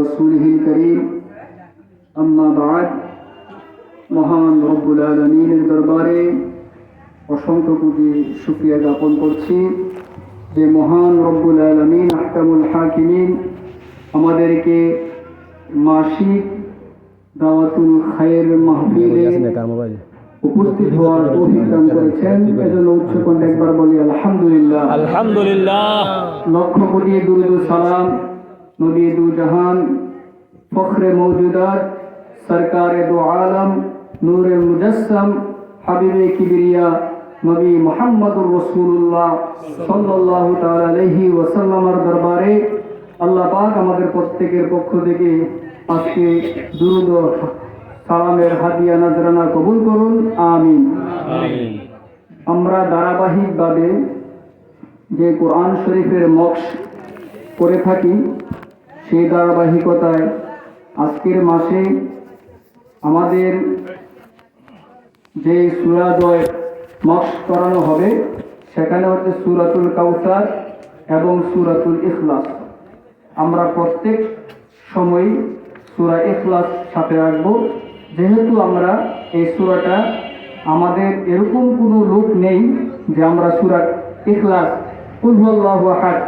رسوله الكريم أما بعد মহান রব্বুল আলামিনের দরবারে অসংখ্য কোটি শুকরিয়া জ্ঞাপন করছি যে মহান রব্বুল আলামিন আহকামুল হাকিমিন আমাদেরকে মাসিক দাওয়াতুল খায়ের মাহফিলে উপস্থিত হওয়ার তৌফিক দান করেছেন। এজন্য উচ্চকণ্ঠে একবার বলি আলহামদুলিল্লাহ। আলহামদুলিল্লাহ। লক্ষ কোটি দুরূদ ও সালাম নবী দু জাহান ফখরে মওজুদাত সরকারে দু আলম নূরে মুজাসসাম হাবিবে কিবরিয়া নবী মুহাম্মদুর রাসূলুল্লাহ সাল্লাল্লাহু তাআলা আলাইহি ওয়াসাল্লামের দরবারে আল্লাহ পাক আমাদের প্রত্যেকের পক্ষ থেকে আজকে দুরূদ ও সালামের হাদিয়া নজরানা কবুল করুন, আমিন। আমরা ধারাবাহিকভাবে যে কোরআন শরীফের মক্স করে থাকি সেই ধারাবাহিকতায় আজকের মাসে আমাদের যে সূরাদ্বয় মক্স করানো হবে সেখানে হচ্ছে সূরাতুল কাউসার এবং সূরাতুল ইখলাস। আমরা প্রত্যেক সময় সূরা ইখলাস সাথে রাখবো, যেহেতু আমরা এই সূরাটা আমাদের এরকম কোনো লোক নেই যে আমরা সূরা ইখলাস কুল হুয়াল্লাহু আহাদ